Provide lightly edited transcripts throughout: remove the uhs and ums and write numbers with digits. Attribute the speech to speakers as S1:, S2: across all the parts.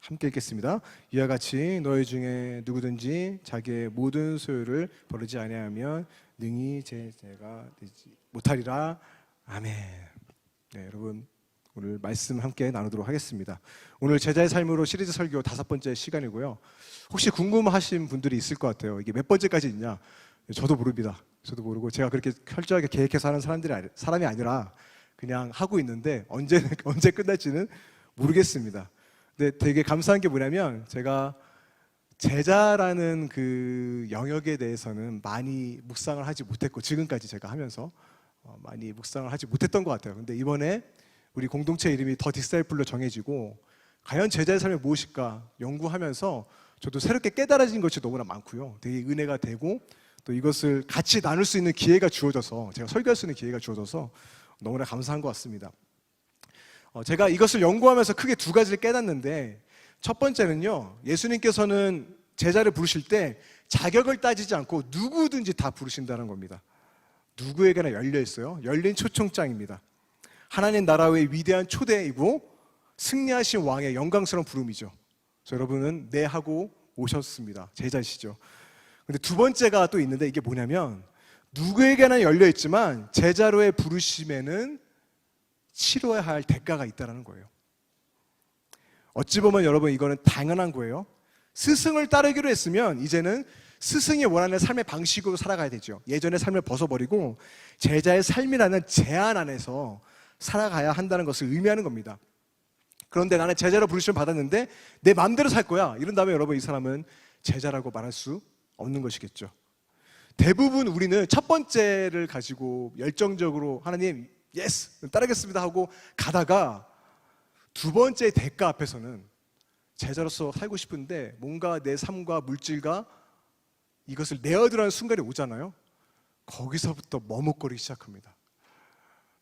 S1: 함께 읽겠습니다. 이와 같이 너희 중에 누구든지 자기의 모든 소유를 버리지 아니하면 능히 제자가 되지 못하리라. 아멘. 네, 여러분 오늘 말씀 함께 나누도록 하겠습니다. 오늘 제자의 삶으로 시리즈 설교 5번째 시간이고요. 혹시 궁금하신 분들이 있을 것 같아요. 이게 몇 번째까지 있냐? 저도 모릅니다. 저도 모르고 제가 그렇게 철저하게 계획해서 하는 사람이 아니라 그냥 하고 있는데 언제 끝날지는 모르겠습니다. 근데 되게 감사한 게 뭐냐면 제가 제자라는 그 영역에 대해서는 많이 묵상을 하지 못했고 지금까지 제가 하면서 많이 묵상을 하지 못했던 것 같아요. 근데 이번에 우리 공동체 이름이 더 디사이플로 정해지고 과연 제자의 삶이 무엇일까 연구하면서 저도 새롭게 깨달아진 것이 너무나 많고요. 되게 은혜가 되고 또 이것을 같이 나눌 수 있는 기회가 주어져서 제가 설교할 수 있는 기회가 주어져서 너무나 감사한 것 같습니다. 제가 이것을 연구하면서 크게 2가지를 깨닫는데 첫 번째는요, 예수님께서는 제자를 부르실 때 자격을 따지지 않고 누구든지 다 부르신다는 겁니다. 누구에게나 열려 있어요. 열린 초청장입니다. 하나님 나라의 위대한 초대이고 승리하신 왕의 영광스러운 부름이죠. 그래서 여러분은 네 하고 오셨습니다. 제자이시죠. 근데 2번째가 또 있는데 이게 뭐냐면 누구에게나 열려 있지만 제자로의 부르심에는 치러야 할 대가가 있다는 거예요. 어찌 보면 여러분 이거는 당연한 거예요. 스승을 따르기로 했으면 이제는 스승이 원하는 삶의 방식으로 살아가야 되죠. 예전의 삶을 벗어버리고 제자의 삶이라는 제한 안에서 살아가야 한다는 것을 의미하는 겁니다. 그런데 나는 제자로 부르심을 받았는데 내 마음대로 살 거야 이런다면 여러분 이 사람은 제자라고 말할 수 없는 것이겠죠. 대부분 우리는 첫 번째를 가지고 열정적으로 하나님 예스 따르겠습니다 하고 가다가 2번째 대가 앞에서는 제자로서 살고 싶은데 뭔가 내 삶과 물질과 이것을 내어드라는 순간이 오잖아요. 거기서부터 머뭇거리기 시작합니다.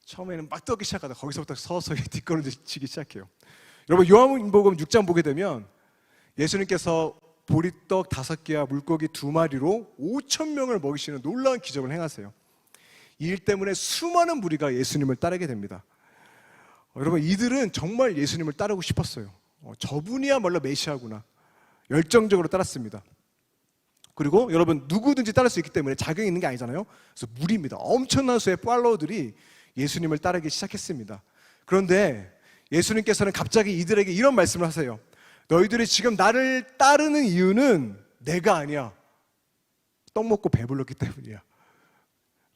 S1: 처음에는 막 떠기 시작하다가 거기서부터 서서히 뒷걸음치기 시작해요. 여러분 요한복음 6장 보게 되면 예수님께서 보리떡 5개와 물고기 2마리로 5,000명을 먹이시는 놀라운 기적을 행하세요. 이 일 때문에 수많은 무리가 예수님을 따르게 됩니다. 여러분 이들은 정말 예수님을 따르고 싶었어요. 저분이야말로 메시아구나 열정적으로 따랐습니다. 그리고 여러분 누구든지 따를 수 있기 때문에 자격이 있는 게 아니잖아요. 그래서 무리입니다. 엄청난 수의 팔로워들이 예수님을 따르기 시작했습니다. 그런데 예수님께서는 갑자기 이들에게 이런 말씀을 하세요. 너희들이 지금 나를 따르는 이유는 내가 아니야. 떡 먹고 배불렀기 때문이야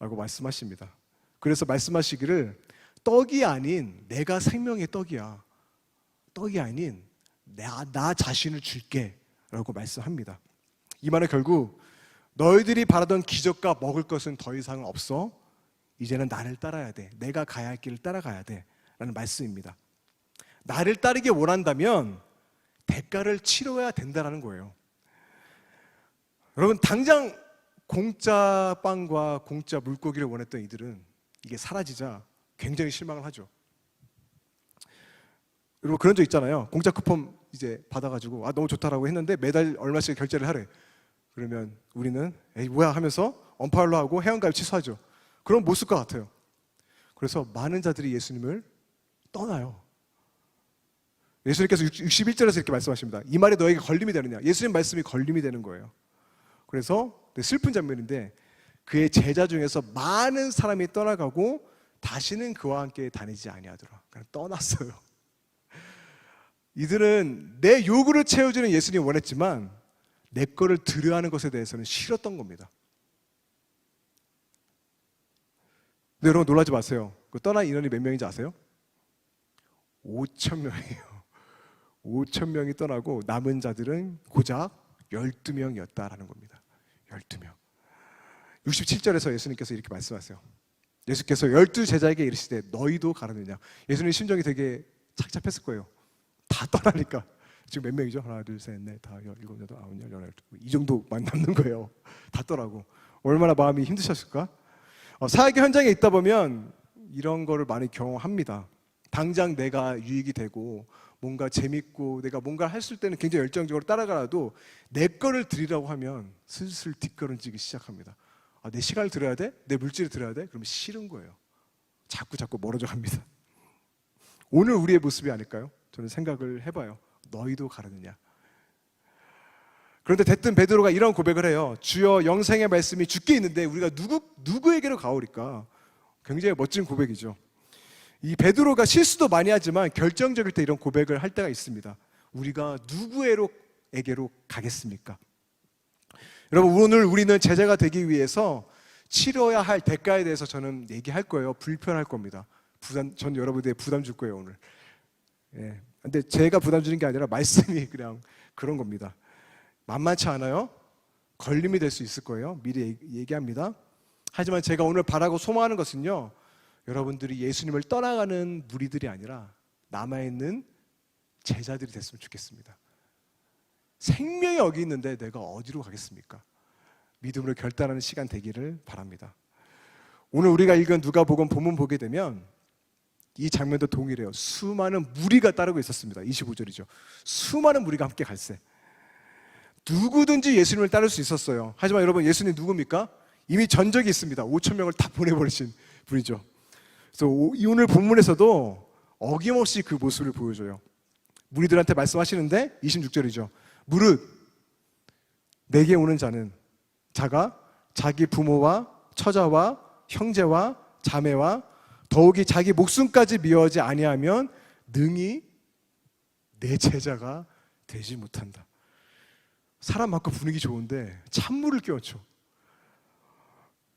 S1: 라고 말씀하십니다. 그래서 말씀하시기를 떡이 아닌 내가 생명의 떡이야. 떡이 아닌 나 자신을 줄게 라고 말씀합니다. 이 말은 결국 너희들이 바라던 기적과 먹을 것은 더 이상 없어. 이제는 나를 따라야 돼. 내가 가야 할 길을 따라가야 돼 라는 말씀입니다. 나를 따르기 원한다면 대가를 치러야 된다는 거예요. 여러분 당장 공짜 빵과 공짜 물고기를 원했던 이들은 이게 사라지자 굉장히 실망을 하죠. 여러분 그런 적 있잖아요. 공짜 쿠폰 이제 받아가지고 너무 좋다라고 했는데 매달 얼마씩 결제를 하래. 그러면 우리는 에이 뭐야 하면서 언팔로 하고 회원가입 취소하죠. 그럼 못 쓸 것 같아요. 그래서 많은 자들이 예수님을 떠나요. 예수님께서 61절에서 이렇게 말씀하십니다. 이 말이 너에게 걸림이 되느냐. 예수님 말씀이 걸림이 되는 거예요. 그래서 슬픈 장면인데 그의 제자 중에서 많은 사람이 떠나가고 다시는 그와 함께 다니지 아니하더라. 그냥 떠났어요. 이들은 내 요구를 채워주는 예수님이 원했지만 내 거를 들여야 하는 것에 대해서는 싫었던 겁니다. 근데 여러분 놀라지 마세요. 그 떠난 인원이 몇 명인지 아세요? 5,000명이에요. 5,000명이 떠나고 남은 자들은 고작 12명이었다라는 겁니다. 12명. 67절에서 예수님께서 이렇게 말씀하세요. 예수께서 12제자에게 이르시되 너희도 가느냐. 예수님 심정이 되게 착잡했을 거예요. 다 떠나니까. 지금 몇 명이죠? 하나, 둘, 셋, 넷, 다, 7, 8, 9, 10, 11, 이 정도만 남는 거예요. 다 떠나고. 얼마나 마음이 힘드셨을까? 사역의 현장에 있다 보면 이런 거를 많이 경험합니다. 당장 내가 유익이 되고 뭔가 재밌고 내가 뭔가를 했을 때는 굉장히 열정적으로 따라가라도 내 거를 드리라고 하면 슬슬 뒷걸음지기 시작합니다. 내 시간을 들여야 돼? 내 물질을 들여야 돼? 그러면 싫은 거예요. 자꾸 멀어져 갑니다. 오늘 우리의 모습이 아닐까요? 저는 생각을 해봐요. 너희도 가르느냐. 그런데 대뜸 베드로가 이런 고백을 해요. 주여, 영생의 말씀이 주께 있는데 우리가 누구에게로 가오리까? 굉장히 멋진 고백이죠. 이 베드로가 실수도 많이 하지만 결정적일 때 이런 고백을 할 때가 있습니다. 우리가 누구에게로 가겠습니까? 여러분, 오늘 우리는 제자가 되기 위해서 치러야 할 대가에 대해서 저는 얘기할 거예요. 불편할 겁니다. 전 여러분들의 부담 줄 거예요, 오늘. 예. 근데 제가 부담 주는 게 아니라 말씀이 그냥 그런 겁니다. 만만치 않아요? 걸림이 될 수 있을 거예요. 미리 얘기합니다. 하지만 제가 오늘 바라고 소망하는 것은요, 여러분들이 예수님을 떠나가는 무리들이 아니라 남아있는 제자들이 됐으면 좋겠습니다. 생명이 여기 있는데 내가 어디로 가겠습니까? 믿음으로 결단하는 시간 되기를 바랍니다. 오늘 우리가 읽은 누가복음 본문 보게 되면 이 장면도 동일해요. 수많은 무리가 따르고 있었습니다. 25절이죠. 수많은 무리가 함께 갈새. 누구든지 예수님을 따를 수 있었어요. 하지만 여러분, 예수님 누굽니까? 이미 전적이 있습니다. 5천 명을 다 보내버리신 분이죠. 그래서 오늘 본문에서도 어김없이 그 모습을 보여줘요. 무리들한테 말씀하시는데 26절이죠. 무릇 내게 오는 자가 자기 부모와 처자와 형제와 자매와 더욱이 자기 목숨까지 미워하지 아니하면 능히 내 제자가 되지 못한다. 사람 많고 분위기 좋은데 찬물을 끼얹죠.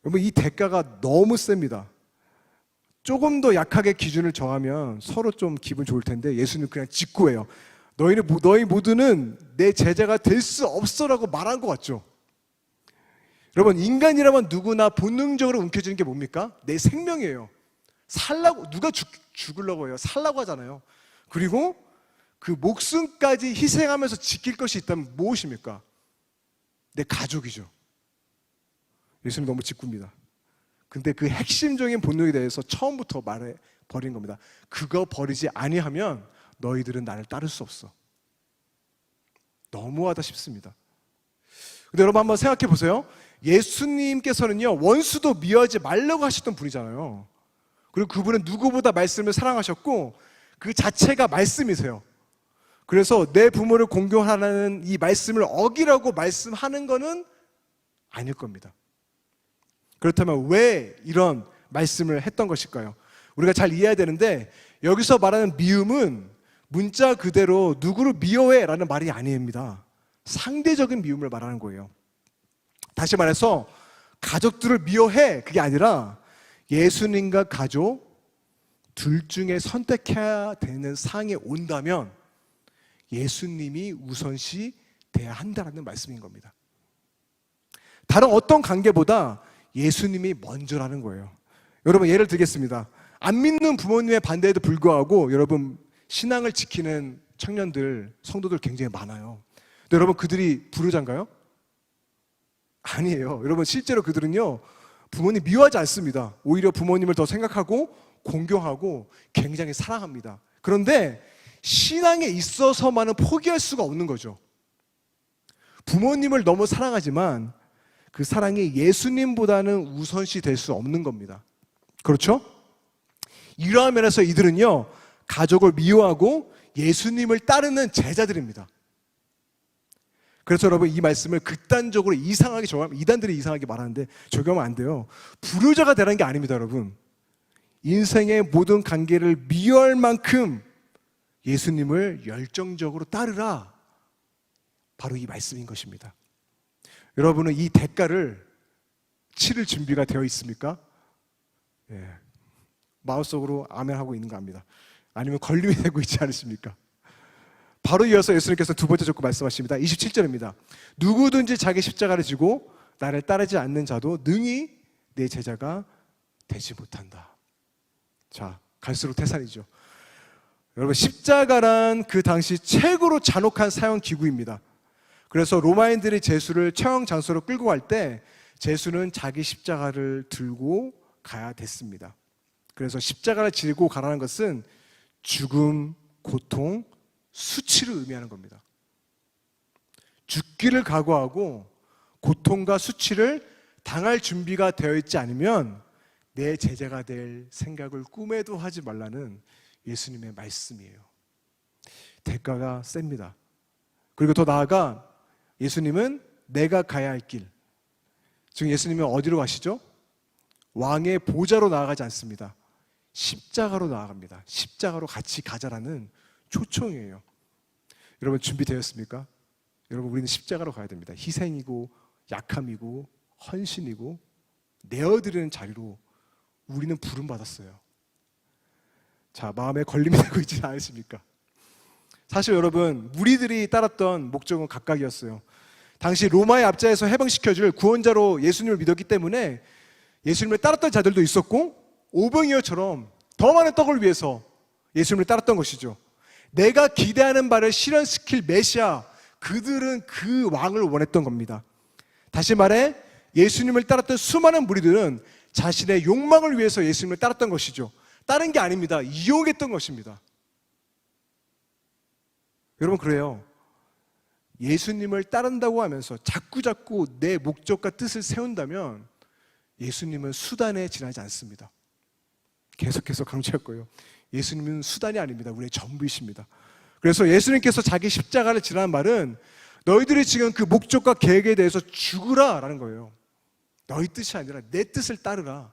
S1: 여러분, 이 대가가 너무 셉니다. 조금 더 약하게 기준을 정하면 서로 좀 기분 좋을 텐데 예수님 그냥 직구해요. 너희 모두는 내 제자가 될 수 없어라고 말한 것 같죠. 여러분, 인간이라면 누구나 본능적으로 움켜쥐는 게 뭡니까? 내 생명이에요. 살라고, 누가 죽으려고 해요? 살라고 하잖아요. 그리고 그 목숨까지 희생하면서 지킬 것이 있다면 무엇입니까? 내 가족이죠. 예수님 너무 직구입니다. 근데 그 핵심적인 본능에 대해서 처음부터 말해 버린 겁니다. 그거 버리지 아니하면 너희들은 나를 따를 수 없어. 너무하다 싶습니다. 근데 여러분, 한번 생각해 보세요. 예수님께서는요, 원수도 미워하지 말라고 하셨던 분이잖아요. 그리고 그분은 누구보다 말씀을 사랑하셨고 그 자체가 말씀이세요. 그래서 내 부모를 공경하라는 이 말씀을 어기라고 말씀하는 거는 아닐 겁니다. 그렇다면 왜 이런 말씀을 했던 것일까요? 우리가 잘 이해해야 되는데, 여기서 말하는 미움은 문자 그대로 누구를 미워해 라는 말이 아닙니다. 상대적인 미움을 말하는 거예요. 다시 말해서 가족들을 미워해, 그게 아니라 예수님과 가족 둘 중에 선택해야 되는 상황이 온다면 예수님이 우선시 돼야 한다는 말씀인 겁니다. 다른 어떤 관계보다 예수님이 먼저라는 거예요. 여러분, 예를 들겠습니다. 안 믿는 부모님의 반대에도 불구하고 여러분, 신앙을 지키는 청년들, 성도들 굉장히 많아요. 근데 여러분, 그들이 불효자인가요? 아니에요. 여러분, 실제로 그들은요, 부모님 미워하지 않습니다. 오히려 부모님을 더 생각하고 공경하고 굉장히 사랑합니다. 그런데 신앙에 있어서만은 포기할 수가 없는 거죠. 부모님을 너무 사랑하지만 그 사랑이 예수님보다는 우선시 될 수 없는 겁니다. 그렇죠? 이러한 면에서 이들은요, 가족을 미워하고 예수님을 따르는 제자들입니다. 그래서 여러분, 이 말씀을 극단적으로 이상하게 적용하면, 이단들이 이상하게 말하는데 적용하면 안 돼요. 불효자가 되라는 게 아닙니다, 여러분. 인생의 모든 관계를 미워할 만큼 예수님을 열정적으로 따르라. 바로 이 말씀인 것입니다. 여러분은 이 대가를 치를 준비가 되어 있습니까? 예. 마음속으로 아멘하고 있는 거 압니다. 아니면 걸림이 되고 있지 않으십니까? 바로 이어서 예수님께서 두 번째 줬고 말씀하십니다. 27절입니다. 누구든지 자기 십자가를 지고 나를 따르지 않는 자도 능히 내 제자가 되지 못한다. 자, 갈수록 태산이죠. 여러분, 십자가란 그 당시 최고로 잔혹한 사형 기구입니다. 그래서 로마인들이 제수를 처형 장소로 끌고 갈 때 제수는 자기 십자가를 들고 가야 됐습니다. 그래서 십자가를 지고 가라는 것은 죽음, 고통, 수치를 의미하는 겁니다. 죽기를 각오하고 고통과 수치를 당할 준비가 되어 있지 않으면 내 제자가 될 생각을 꿈에도 하지 말라는 예수님의 말씀이에요. 대가가 셉니다. 그리고 더 나아가 예수님은 내가 가야 할 길, 지금 예수님은 어디로 가시죠? 왕의 보좌로 나아가지 않습니다. 십자가로 나아갑니다. 십자가로 같이 가자라는 초청이에요. 여러분 준비되었습니까? 여러분 우리는 십자가로 가야 됩니다. 희생이고 약함이고 헌신이고 내어드리는 자리로 우리는 부름받았어요. 자, 마음에 걸림이 되고 있지 않으십니까? 사실 여러분 무리들이 따랐던 목적은 각각이었어요. 당시 로마의 압제에서 해방시켜줄 구원자로 예수님을 믿었기 때문에 예수님을 따랐던 자들도 있었고 오병이어처럼 더 많은 떡을 위해서 예수님을 따랐던 것이죠. 내가 기대하는 바를 실현시킬 메시아, 그들은 그 왕을 원했던 겁니다. 다시 말해 예수님을 따랐던 수많은 무리들은 자신의 욕망을 위해서 예수님을 따랐던 것이죠. 다른 게 아닙니다. 이용했던 것입니다. 여러분 그래요. 예수님을 따른다고 하면서 자꾸 내 목적과 뜻을 세운다면 예수님은 수단에 지나지 않습니다. 계속해서 강조할 거예요. 예수님은 수단이 아닙니다. 우리의 전부이십니다. 그래서 예수님께서 자기 십자가를 지라는 말은 너희들이 지금 그 목적과 계획에 대해서 죽으라라는 거예요. 너희 뜻이 아니라 내 뜻을 따르라.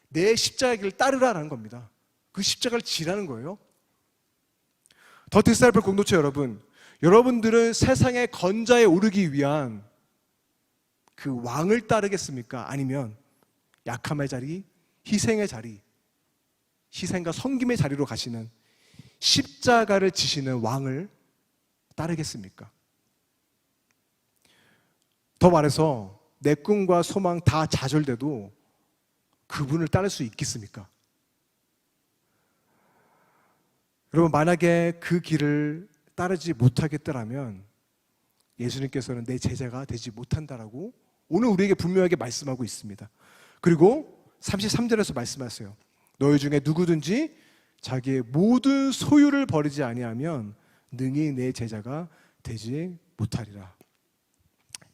S1: 내 십자가의 길을 따르라라는 겁니다. 그 십자가를 지라는 거예요. 더 디사이플 공동체 여러분, 여러분들은 세상의 건자에 오르기 위한 그 왕을 따르겠습니까? 아니면 약함의 자리, 희생의 자리, 희생과 섬김의 자리로 가시는 십자가를 지시는 왕을 따르겠습니까? 더 말해서 내 꿈과 소망 다 좌절돼도 그분을 따를 수 있겠습니까? 여러분 만약에 그 길을 따르지 못하겠다라면 예수님께서는 내 제자가 되지 못한다라고 오늘 우리에게 분명하게 말씀하고 있습니다. 그리고 33절에서 말씀하세요. 너희 중에 누구든지 자기의 모든 소유를 버리지 아니하면 능히 내 제자가 되지 못하리라.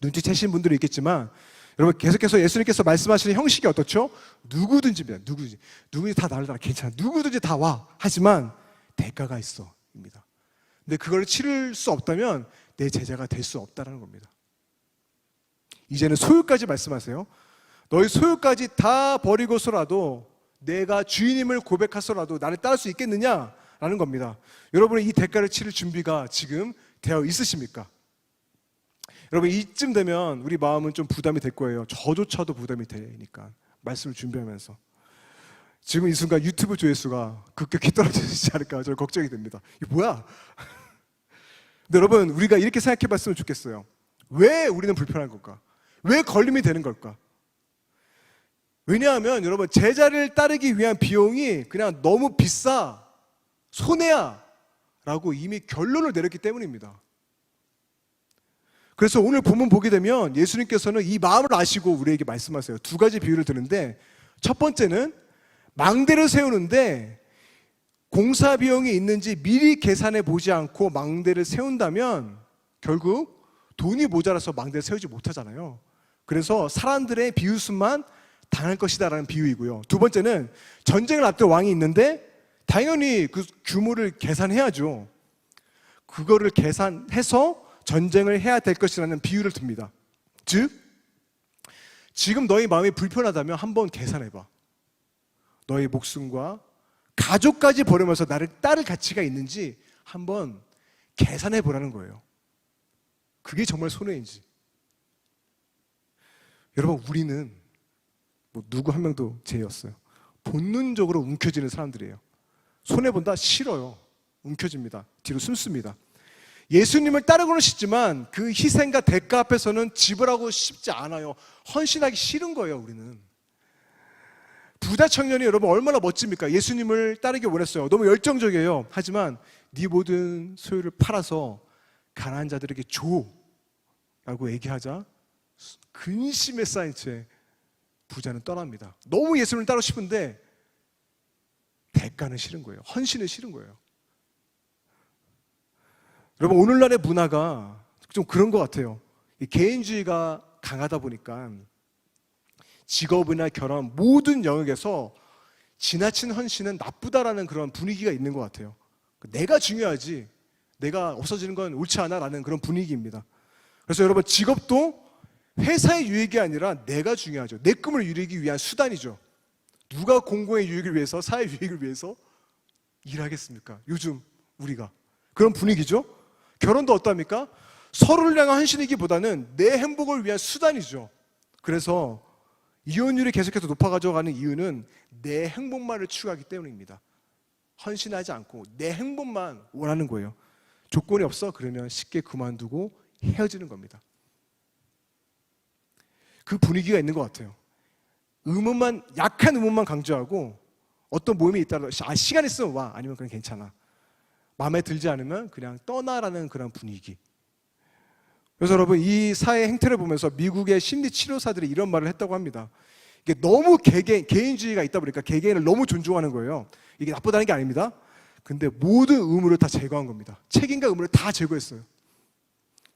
S1: 눈치채신 분들이 있겠지만 여러분 계속해서 예수님께서 말씀하시는 형식이 어떻죠? 누구든지입니다. 누구든지 다 나를 따라 괜찮아. 누구든지 다 와. 하지만 대가가 있어 입니다. 근데 그걸 치를 수 없다면 내 제자가 될 수 없다는 겁니다. 이제는 소유까지 말씀하세요. 너희 소유까지 다 버리고서라도 내가 주인임을 고백하서라도 나를 따를 수 있겠느냐라는 겁니다. 여러분은 이 대가를 치를 준비가 지금 되어 있으십니까? 여러분 이쯤 되면 우리 마음은 좀 부담이 될 거예요. 저조차도 부담이 되니까 말씀을 준비하면서 지금 이 순간 유튜브 조회수가 급격히 떨어지지 않을까 저는 걱정이 됩니다. 이게 뭐야? 근데 여러분 우리가 이렇게 생각해 봤으면 좋겠어요. 왜 우리는 불편한 걸까? 왜 걸림이 되는 걸까? 왜냐하면 여러분 제자를 따르기 위한 비용이 그냥 너무 비싸, 손해야 라고 이미 결론을 내렸기 때문입니다. 그래서 오늘 본문 보게 되면 예수님께서는 이 마음을 아시고 우리에게 말씀하세요. 두 가지 비유를 드는데 첫 번째는 망대를 세우는데 공사 비용이 있는지 미리 계산해 보지 않고 망대를 세운다면 결국 돈이 모자라서 망대를 세우지 못하잖아요. 그래서 사람들의 비웃음만 당할 것이다라는 비유이고요. 두 번째는 전쟁을 앞둔 왕이 있는데 당연히 그 규모를 계산해야죠. 그거를 계산해서 전쟁을 해야 될 것이라는 비유를 듭니다. 즉 지금 너희 마음이 불편하다면 한번 계산해봐. 너희 목숨과 가족까지 버리면서 나를 따를 가치가 있는지 한번 계산해보라는 거예요. 그게 정말 손해인지. 여러분 우리는 누구 한 명도 제였어요. 본능적으로 움켜쥐는 사람들이에요. 손해본다? 싫어요. 움켜집니다. 뒤로 숨습니다. 예수님을 따르고는 싶지만 그 희생과 대가 앞에서는 지불하고 싶지 않아요. 헌신하기 싫은 거예요. 우리는. 부자 청년이 여러분 얼마나 멋집니까? 예수님을 따르기 원했어요. 너무 열정적이에요. 하지만 네 모든 소유를 팔아서 가난한 자들에게 줘 라고 얘기하자 근심에 쌓인 채 부자는 떠납니다. 너무 예수님을 따르고 싶은데 대가는 싫은 거예요. 헌신은 싫은 거예요. 여러분 오늘날의 문화가 좀 그런 것 같아요. 개인주의가 강하다 보니까 직업이나 결혼 모든 영역에서 지나친 헌신은 나쁘다라는 그런 분위기가 있는 것 같아요. 내가 중요하지 내가 없어지는 건 옳지 않아 라는 그런 분위기입니다. 그래서 여러분, 직업도 회사의 유익이 아니라 내가 중요하죠. 내 꿈을 이루기 위한 수단이죠. 누가 공공의 유익을 위해서, 사회 유익을 위해서 일하겠습니까? 요즘 우리가 그런 분위기죠. 결혼도 어떠합니까? 서로를 향한 헌신이기보다는 내 행복을 위한 수단이죠. 그래서 이혼율이 계속해서 높아가져가는 이유는 내 행복만을 추구하기 때문입니다. 헌신하지 않고 내 행복만 원하는 거예요. 조건이 없어? 그러면 쉽게 그만두고 헤어지는 겁니다. 그 분위기가 있는 것 같아요. 약한 의문만 강조하고, 어떤 모임이 있다고 시간 있으면 와, 아니면 그냥 괜찮아, 마음에 들지 않으면 그냥 떠나라는 그런 분위기. 그래서 여러분, 이 사회 행태를 보면서 미국의 심리치료사들이 이런 말을 했다고 합니다. 이게 너무 개인주의가 있다 보니까 개개인을 너무 존중하는 거예요. 이게 나쁘다는 게 아닙니다. 근데 모든 의무를 다 제거한 겁니다. 책임과 의무를 다 제거했어요.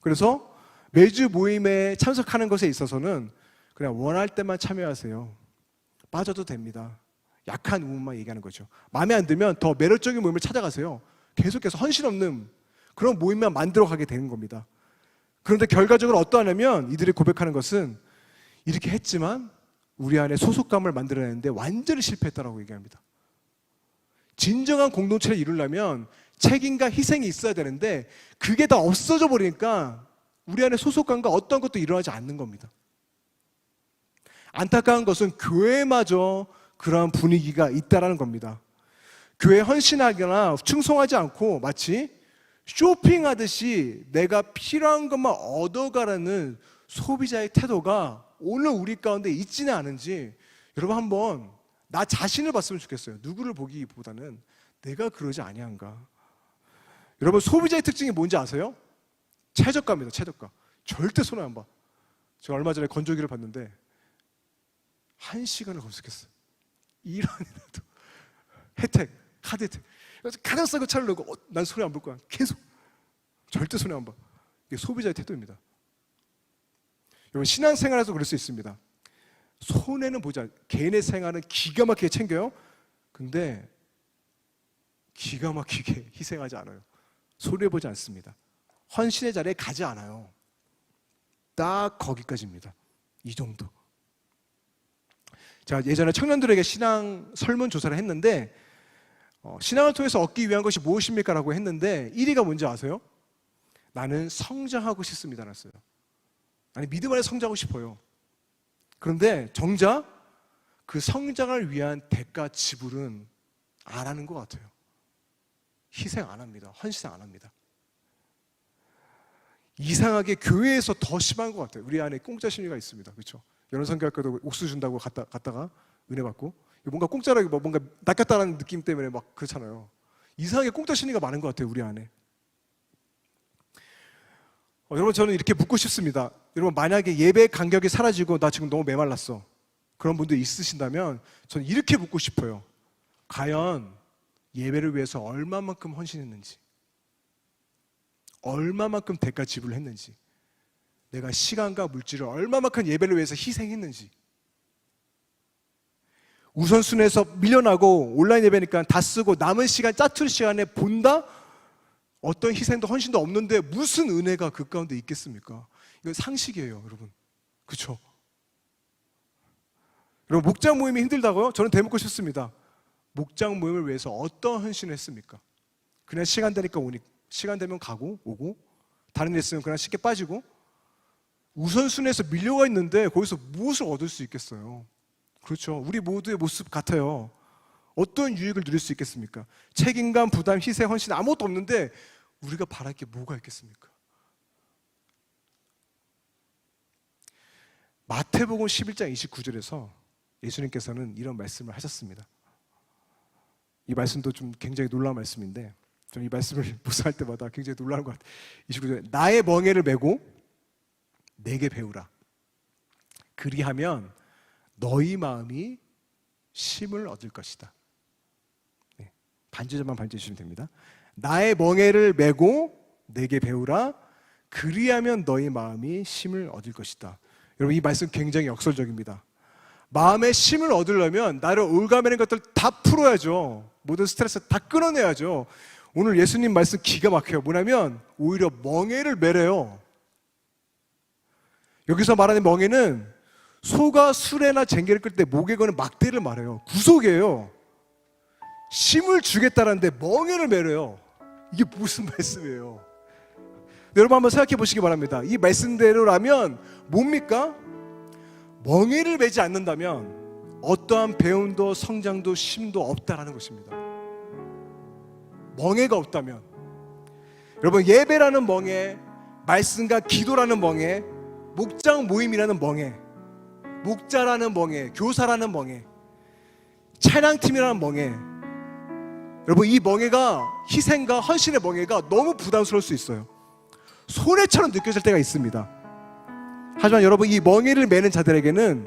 S1: 그래서 매주 모임에 참석하는 것에 있어서는 그냥 원할 때만 참여하세요. 빠져도 됩니다. 약한 의무만 얘기하는 거죠. 마음에 안 들면 더 매력적인 모임을 찾아가세요. 계속해서 헌신 없는 그런 모임만 만들어가게 되는 겁니다. 그런데 결과적으로 어떠하냐면, 이들이 고백하는 것은 이렇게 했지만 우리 안에 소속감을 만들어내는데 완전히 실패했다라고 얘기합니다. 진정한 공동체를 이루려면 책임과 희생이 있어야 되는데 그게 다 없어져 버리니까 우리 안에 소속감과 어떤 것도 일어나지 않는 겁니다. 안타까운 것은 교회마저 그러한 분위기가 있다라는 겁니다. 교회에 헌신하거나 충성하지 않고 마치 쇼핑하듯이 내가 필요한 것만 얻어가라는 소비자의 태도가 오늘 우리 가운데 있지는 않은지, 여러분 한번 나 자신을 봤으면 좋겠어요. 누구를 보기보다는 내가 그러지 아니한가. 여러분, 소비자의 특징이 뭔지 아세요? 최저가입니다. 최저가. 절대 손해 안 봐. 제가 얼마 전에 건조기를 봤는데 1시간을 검색했어요. 1원이라도 혜택, 카드 혜택. 그래서 가장 싼 거 차를 넣고 난 손해 안 볼 거야. 계속. 절대 손해 안 봐. 이게 소비자의 태도입니다. 여러분, 신앙생활에서 그럴 수 있습니다. 손해는 보지 않아요. 개인의 생활은 기가 막히게 챙겨요. 근데 기가 막히게 희생하지 않아요. 손해보지 않습니다. 헌신의 자리에 가지 않아요. 딱 거기까지입니다. 이 정도. 제가 예전에 청년들에게 신앙 설문조사를 했는데 신앙을 통해서 얻기 위한 것이 무엇입니까? 라고 했는데 1위가 뭔지 아세요? 나는 성장하고 싶습니다 라였어요. 아니, 믿음 안에 성장하고 싶어요. 그런데 정작 그 성장을 위한 대가 지불은 안 하는 것 같아요. 희생 안 합니다. 헌신 안 합니다. 이상하게 교회에서 더 심한 것 같아요. 우리 안에 공짜 심리가 있습니다. 그렇죠? 연합선교학교도 옥수 준다고 갔다가 은혜 받고, 뭔가 공짜라기 뭔가 낚였다는 느낌 때문에 막 그렇잖아요. 이상하게 공짜 심리가 많은 것 같아요. 우리 안에. 여러분, 저는 이렇게 묻고 싶습니다. 여러분, 만약에 예배 간격이 사라지고 나 지금 너무 메말랐어, 그런 분들 있으신다면 저는 이렇게 묻고 싶어요. 과연 예배를 위해서 얼마만큼 헌신했는지, 얼마만큼 대가 지불을 했는지, 내가 시간과 물질을 얼마만큼 예배를 위해서 희생했는지. 우선순위에서 밀려나고 온라인 예배니까 다 쓰고 남은 시간, 짜투리 시간에 본다? 어떤 희생도 헌신도 없는데 무슨 은혜가 그 가운데 있겠습니까? 이건 상식이에요, 여러분. 그렇죠? 여러분, 목장 모임이 힘들다고요? 저는 대묻고 싶습니다. 목장 모임을 위해서 어떤 헌신을 했습니까? 그냥 시간 되니까 시간 되면 가고 오고, 다른 일 있으면 그냥 쉽게 빠지고, 우선순위에서 밀려가 있는데 거기서 무엇을 얻을 수 있겠어요? 그렇죠? 우리 모두의 모습 같아요. 어떤 유익을 누릴 수 있겠습니까? 책임감, 부담, 희생, 헌신 아무것도 없는데 우리가 바랄 게 뭐가 있겠습니까? 마태복음 11장 29절에서 예수님께서는 이런 말씀을 하셨습니다. 이 말씀도 좀 굉장히 놀라운 말씀인데 저는 이 말씀을 묵상할 때마다 굉장히 놀라운 것 같아요. 29절에 나의 멍에를 메고 내게 배우라. 그리하면 너희 마음이 쉼을 얻을 것이다. 네, 반주절만 반주해 주시면 됩니다. 나의 멍에를 메고 내게 배우라. 그리하면 너희 마음이 쉼을 얻을 것이다. 여러분, 이 말씀 굉장히 역설적입니다. 마음의 쉼을 얻으려면 나를 올가매는 것들 다 풀어야죠. 모든 스트레스 다 끊어내야죠. 오늘 예수님 말씀 기가 막혀요. 뭐냐면 오히려 멍에를 매래요. 여기서 말하는 멍에는 소가 수레나 쟁개를 끌 때 목에 거는 막대를 말해요. 구속이에요. 심을 주겠다는데 멍에를 매래요. 이게 무슨 말씀이에요? 여러분 한번 생각해 보시기 바랍니다. 이 말씀대로라면 뭡니까? 멍에를 매지 않는다면 어떠한 배움도 성장도 쉼도 없다라는 것입니다. 멍에가 없다면, 여러분 예배라는 멍에, 말씀과 기도라는 멍에, 목장 모임이라는 멍에, 목자라는 멍에, 교사라는 멍에, 찬양팀이라는 멍에, 여러분 이 멍에가, 희생과 헌신의 멍에가 너무 부담스러울 수 있어요. 손해처럼 느껴질 때가 있습니다. 하지만 여러분 이 멍에를 매는 자들에게는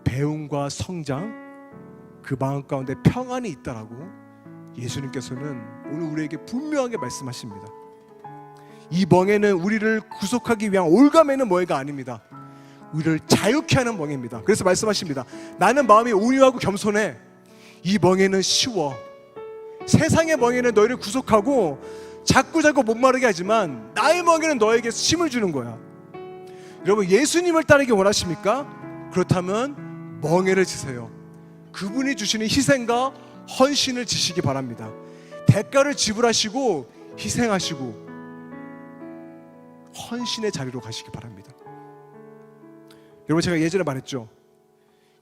S1: 배움과 성장, 그 마음 가운데 평안이 있다라고 예수님께서는 오늘 우리에게 분명하게 말씀하십니다. 이 멍에는 우리를 구속하기 위한 올가매는 멍에가 아닙니다. 우리를 자유케 하는 멍에입니다. 그래서 말씀하십니다. 나는 마음이 온유하고 겸손해. 이 멍에는 쉬워. 세상의 멍에는 너희를 구속하고 자꾸자꾸 목마르게 하지만 나의 멍에는 너에게 힘을 주는 거야. 여러분 예수님을 따르기 원하십니까? 그렇다면 멍에를 지세요. 그분이 주시는 희생과 헌신을 지시기 바랍니다. 대가를 지불하시고 희생하시고 헌신의 자리로 가시기 바랍니다. 여러분 제가 예전에 말했죠.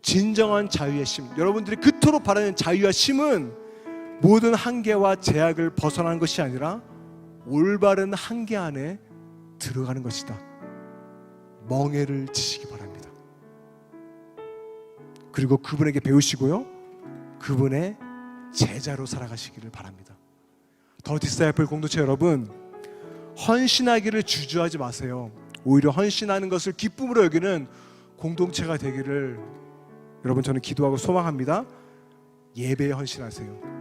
S1: 진정한 자유의 심, 여러분들이 그토록 바라는 자유와 심은 모든 한계와 제약을 벗어나는 것이 아니라 올바른 한계 안에 들어가는 것이다. 멍에를 지시기 바랍니다. 그리고 그분에게 배우시고요, 그분의 제자로 살아가시기를 바랍니다. 더 디사이플 공동체 여러분, 헌신하기를 주저하지 마세요. 오히려 헌신하는 것을 기쁨으로 여기는 공동체가 되기를 여러분 저는 기도하고 소망합니다. 예배에 헌신하세요.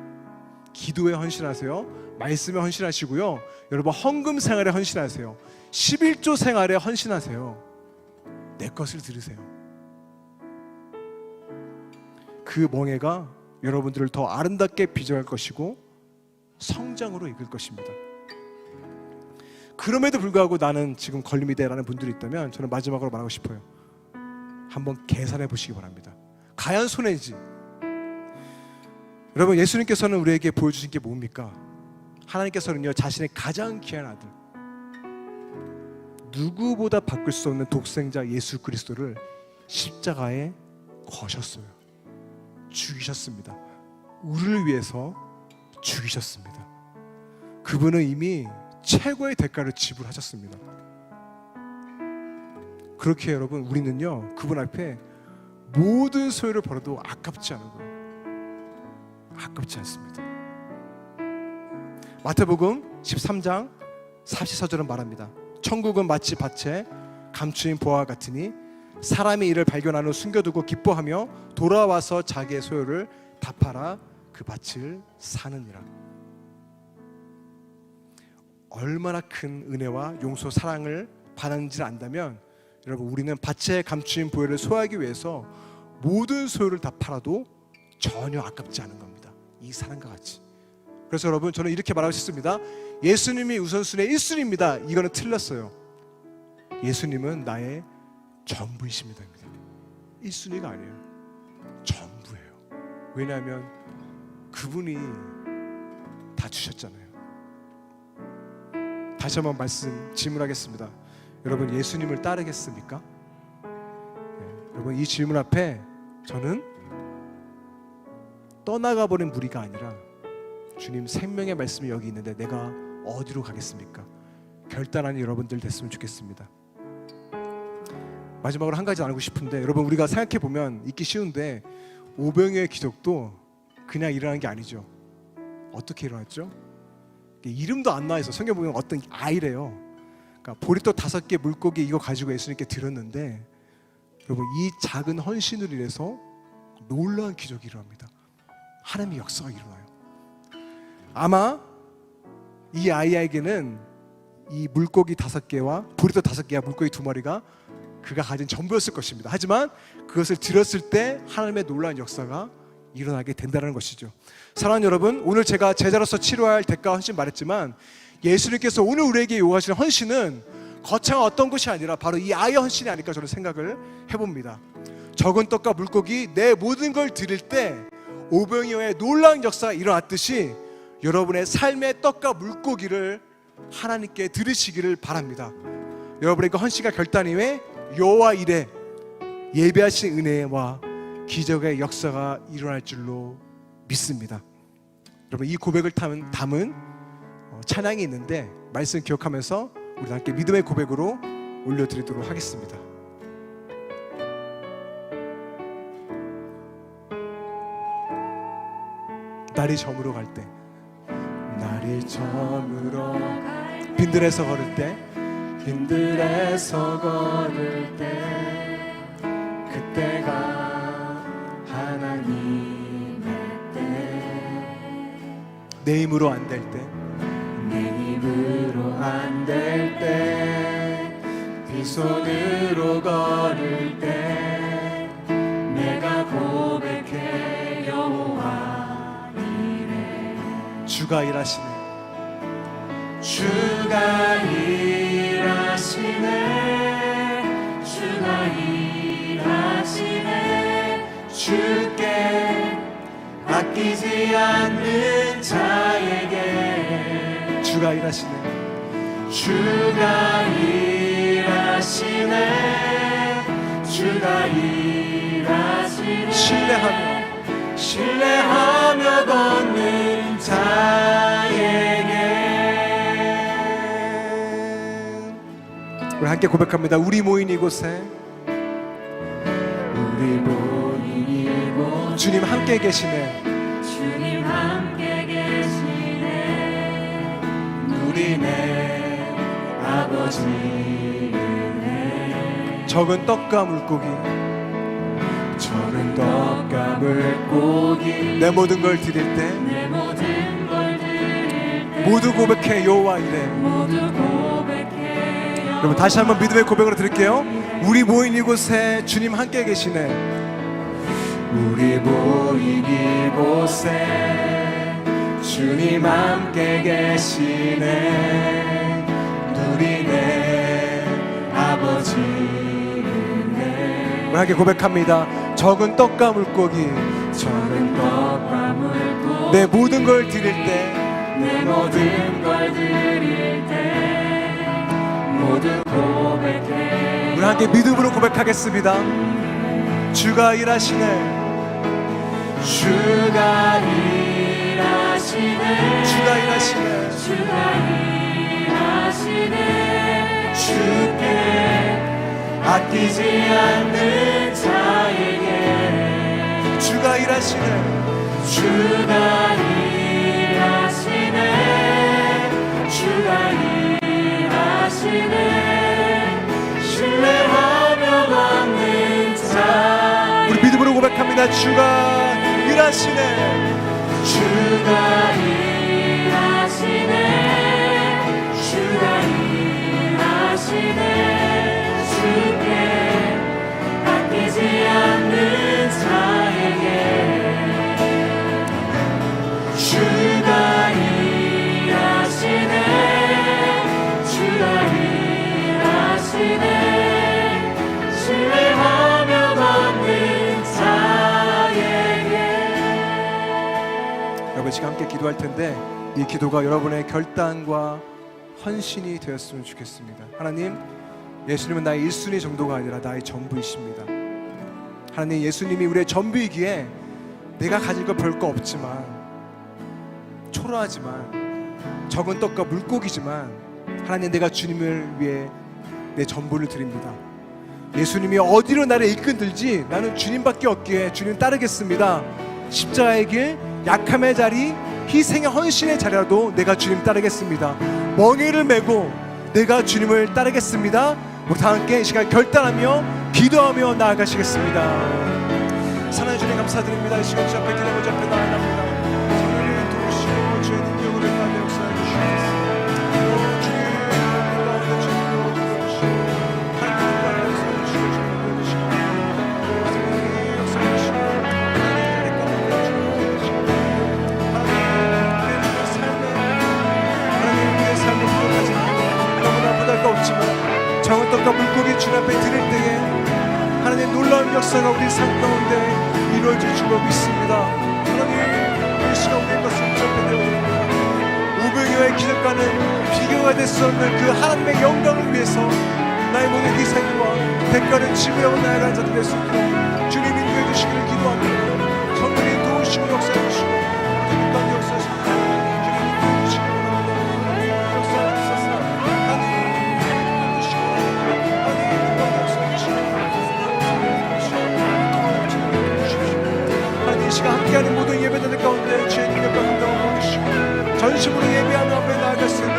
S1: 기도에 헌신하세요. 말씀에 헌신하시고요. 여러분 헌금 생활에 헌신하세요. 11조 생활에 헌신하세요. 내 것을 들으세요. 그 멍에가 여러분들을 더 아름답게 빚어갈 것이고 성장으로 이끌 것입니다. 그럼에도 불구하고 나는 지금 걸림이 돼라는 분들이 있다면 저는 마지막으로 말하고 싶어요. 한번 계산해 보시기 바랍니다. 과연 손해지? 여러분 예수님께서는 우리에게 보여주신 게 뭡니까? 하나님께서는요 자신의 가장 귀한 아들, 누구보다 바꿀 수 없는 독생자 예수 그리스도를 십자가에 거셨어요. 죽이셨습니다. 우리를 위해서 죽이셨습니다. 그분은 이미 최고의 대가를 지불하셨습니다. 그렇게 여러분 우리는요 그분 앞에 모든 소유를 벌어도 아깝지 않은 거예요. 아깝지 않습니다. 마태복음 13장 44절은 말합니다. 천국은 마치 밭에 감추인 보화와 같으니 사람이 이를 발견한 후 숨겨두고 기뻐하며 돌아와서 자기의 소유를 다 팔아 그 밭을 사느니라. 얼마나 큰 은혜와 용서 사랑을 받았는지를 안다면 여러분 우리는 밭에 감추인 보혈을 소유하기 위해서 모든 소유를 다 팔아도 전혀 아깝지 않은 겁니다. 이 사랑과 같이. 그래서 여러분 저는 이렇게 말하고 싶습니다. 예수님이 우선순위의 1순위입니다. 이거는 틀렸어요. 예수님은 나의 전부이십니다. 1순위가 아니에요. 전부예요. 왜냐하면 그분이 다 주셨잖아요. 다시 한번 질문하겠습니다. 여러분 예수님을 따르겠습니까? 네, 여러분 이 질문 앞에 저는 떠나가 버린 무리가 아니라 주님 생명의 말씀이 여기 있는데 내가 어디로 가겠습니까? 결단하는 여러분들 됐으면 좋겠습니다. 마지막으로 한 가지 나누고 싶은데 여러분 우리가 생각해 보면 잊기 쉬운데 오병이어의 기적도 그냥 일어난 게 아니죠. 어떻게 일어났죠? 이름도 안 나와 있어. 성경 보면 어떤 아이래요. 그러니까 보리떡 5개 물고기 이거 가지고 예수님께 드렸는데 여러분 이 작은 헌신으로 인해서 놀라운 기적이 일어납니다. 하나님의 역사가 일어나요. 아마 이 아이에게는 이 물고기 5개와 보리떡 5개와 물고기 2마리가 그가 가진 전부였을 것입니다. 하지만 그것을 들었을 때 하나님의 놀라운 역사가 일어나게 된다는 것이죠. 사랑하는 여러분, 오늘 제가 제자로서 치러야 대가 헌신 말했지만 예수님께서 오늘 우리에게 요구하시는 헌신은 거창한 어떤 것이 아니라 바로 이 아의 헌신이 아닐까 저는 생각을 해봅니다. 적은 떡과 물고기 내 모든 걸 드릴 때 오병이어의 놀라운 역사가 일어났듯이 여러분의 삶의 떡과 물고기를 하나님께 드리시기를 바랍니다. 여러분의 그 헌신과 결단 이후에 여호와 일에 예배하신 은혜와 기적의 역사가 일어날 줄로 믿습니다. 여러분, 이 고백을 담은 찬양이 있는데 말씀 기억하면서 우리 함께 믿음의 고백으로 올려드리도록 하겠습니다. 날이 저물어 갈 때, 날이 저물어 빈들에서 걸을 때, 빈들에서 걸을 때, 그때가 하나님의 때, 내 힘으로 안 될 때, 내 힘으로 안 될 때, 빈손으로 걸을 때, 내가 고백해 여호와 주가 일하시네, 주가 일하시네, 주가 일하시네, 주께 아끼지 않는 자에게 주가 일하시네, 주가 일하시네, 주가 일하시네, 신뢰하며 걷는 자에게. 우리 함께 고백합니다. 우리 모인 이곳에, 우리 모인 이곳 주님 함께 계시네, 주님 함께 계시네, 우리 내 아버지네. 적은 떡과 물고기, 적은 떡과 물고기 내 모든 걸 드릴 때, 내 모든 걸 드릴 때 모두 고백해 여호와 이래. 모두 고백해. 여러분 다시 한번 믿음의 고백으로 드릴게요. 우리 모인 이곳에 주님 함께 계시네, 우리 모인 이곳에 주님 함께 계시네, 우리 내 아버지네. 우리 함께 고백합니다. 적은 떡과 물고기, 적은 떡과 물고기 내 모든 걸 드릴 때, 내 모든 걸 드릴 때 모두 고백해. 우리 함께 믿음으로 고백하겠습니다. 주가 일하시네, 주가 일하시네, 주가 일하시네, 주가 일하시네, 주께 아끼지 않는 자에게 주가 일하시네, 주가 일하시네, 주가 일하시네, 신뢰하며 걷는 자. 우리 믿음으로 고백합니다. 주가 일하시네, 주가 일하시네, 주가 일하시네, 주께 아끼지 않는 자에게 주가 일하시네, 주가 일하시네, 신뢰하며 걷는 자에게. 여러분 지금 함께 기도할 텐데 이 기도가 여러분의 결단과 헌신이 되었으면 좋겠습니다. 하나님, 예수님은 나의 1순위 정도가 아니라 나의 전부이십니다. 하나님, 예수님이 우리의 전부이기에 내가 가질 거 별거 없지만, 초라하지만, 적은 떡과 물고기지만 하나님, 내가 주님을 위해 내 전부를 드립니다. 예수님이 어디로 나를 이끌든지 나는 주님밖에 없기에 주님 따르겠습니다. 십자가의 길, 약함의 자리, 희생의 헌신의 자리라도 내가 주님 따르겠습니다. 멍에를 메고 내가 주님을 따르겠습니다. 우리 다 함께 이 시간 결단하며 기도하며 나아가시겠습니다. 사랑해 주님 감사드립니다. 이 시간 주 앞에 기도하며 주 앞에 나아갑니다. 성령님 도우시고 주의 능력으로 가운데 역사해 주시옵소서. 주의 가운데 주의 도우시고 하나님 나라를 역사해 주시고 주님 보여주시고 하나님 역사해 주시고 하나님 가운데 주의 떡과 물고기 주님 앞에 드릴 때에 하나님 놀라운 역사가 우리 삶 가운데 이루어질 줄로 믿습니다. 하나님 이 시간 우리의 것을 접해드립니다. 500여의 기적과는 비교가 될 수 없는 그 하나님의 영광을 위해서 나의 모든 희생과 대가를 지불하고 나아가는 자들 될 수 있도록 주님 인도해 주시기를 기도합니다. 성령님 도우시고 역사해 주시고 주님만 역사하시고 주님 인도해 주시기 바랍니다. 역사해 주셔서 하나님 인도해 주시기 바랍니다. 하나님 역사해 주시기 바랍니다. 하나님 이 시간 함께하는 모든 예배자들 가운데 주의 능력과 감동을 보여주시고 전심으로 예배하는 앞에 나아갈 수 있는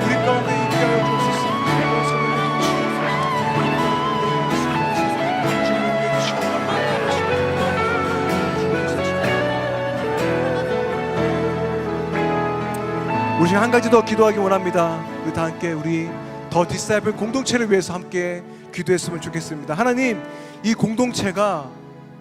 S1: 우리 가운데 있게 하여 주옵소서. 우리 한 가지 더 기도하기 원합니다. 우리 다 함께 우리 더 디사이플 공동체를 위해서 함께 기도했으면 좋겠습니다. 하나님, 이 공동체가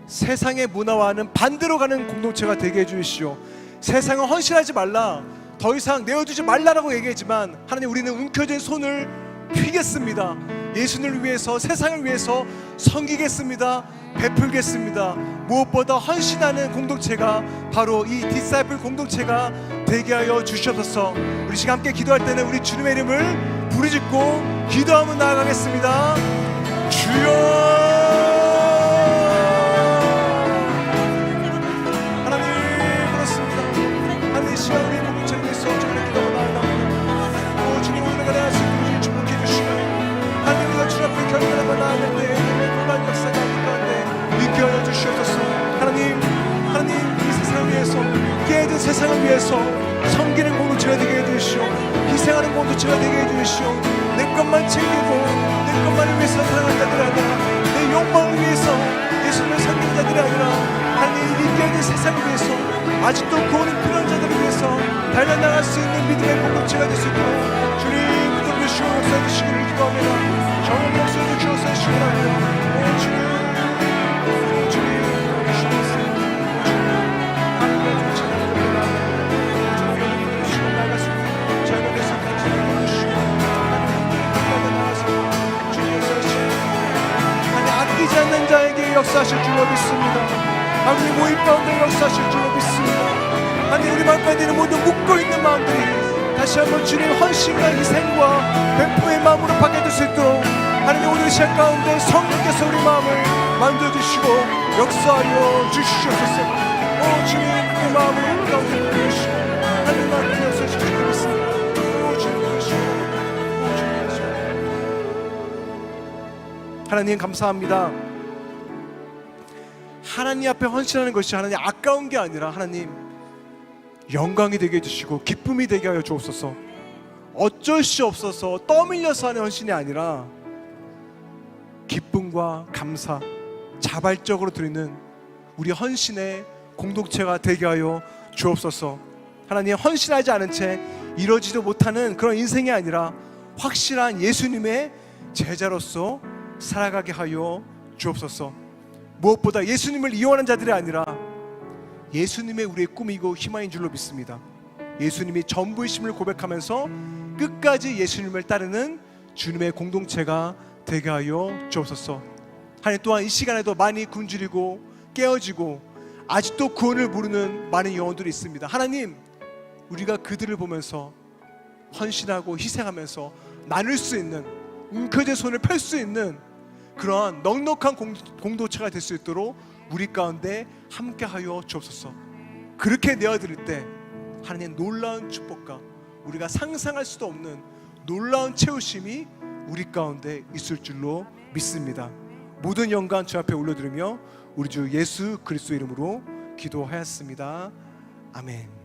S1: 세상의 문화와는 반대로 가는 공동체가 되게 해주시오. 세상은 헌신하지 말라, 더 이상 내어주지 말라라고 얘기했지만 하나님, 우리는 움켜쥔 손을 펴겠습니다. 예수님을 위해서, 세상을 위해서 섬기겠습니다. 베풀겠습니다. 무엇보다 헌신하는 공동체가 바로 이 디사이플 공동체가 되게 하여 주시옵소서. 우리 시간 함께 기도할 때는 우리 주님의 이름을 부르짖고 기도하며 나아가겠습니다. 주여, 하나님 그렇습니다. 하나님 이 시간 우리 공동체를 위해서 주님의 기도하며 나아갑니다. 주님 오늘 내가 수 있는 축복해 주시고 하나님 우리가 주님 앞에 결단하며 나아갈 때 놀라운 역사가 우리 가운데 있게 하여 주시옵소서. 하나님 이 세상을 위해서, 깨진 세상을 위해서 섬기는 공동체가 되게 해주시오. 희생하는 공동체가 되게 해주시오. 내 것만 챙기고 내 것만을 위해서 사랑하는 자들이 아니라 내 욕망을 위해서 예수님을 섬기는 자들이 아니라 하나님 이 깨진 세상을 위해서, 아직도 구원이 필요한 자들을 위해서 달려나갈 수 있는 믿음의 공동체가 될 수 있도록 주님 붙들어 주시고 역사해 주시기를 기도합니다. 정말 역사해 주시고 역사해 주시기 바랍니다. 주님 아끼지 않는 자에게 역사하실 줄로 믿습니다. 하나님 모임 가운데 역사하실 줄로 믿습니다. 하나님 우리 마음 가운데 있는 모든 묶어있는 마음들이 다시 한번 주님 헌신과 희생과 배포의 마음으로 바뀌어질 수 있도록 하나님 오늘 시간 가운데 성령께서 우리 마음을 만들어주시고 역사하여 주시옵소서. 오 주님 그 마음을 우리 가운데 보여주시고 하나님 마음을 역사하실 줄로 믿습니다. 오 주님 보여주시고 하나님 감사합니다. 하나님 앞에 헌신하는 것이 하나님 아까운 게 아니라 하나님 영광이 되게 해주시고 기쁨이 되게 하여 주옵소서. 어쩔 수 없어서 떠밀려서 하는 헌신이 아니라 기쁨과 감사, 자발적으로 드리는 우리 헌신의 공동체가 되게 하여 주옵소서. 하나님 헌신하지 않은 채 이루어지도 못하는 그런 인생이 아니라 확실한 예수님의 제자로서 살아가게 하여 주옵소서. 무엇보다 예수님을 이용하는 자들이 아니라 예수님의 우리의 꿈이고 희망인 줄로 믿습니다. 예수님이 전부이심을 고백하면서 끝까지 예수님을 따르는 주님의 공동체가 되게 하여 주옵소서. 하나님 또한 이 시간에도 많이 굶주리고 깨어지고 아직도 구원을 모르는 많은 영혼들이 있습니다. 하나님 우리가 그들을 보면서 헌신하고 희생하면서 나눌 수 있는, 움켜진 손을 펼 수 있는 그러한 넉넉한 공동체가 될 수 있도록 우리 가운데 함께하여 주옵소서. 그렇게 내어드릴 때 하나님 놀라운 축복과 우리가 상상할 수도 없는 놀라운 채우심이 우리 가운데 있을 줄로 믿습니다. 모든 영광 주 앞에 올려드리며 우리 주 예수 그리스도 이름으로 기도하였습니다. 아멘.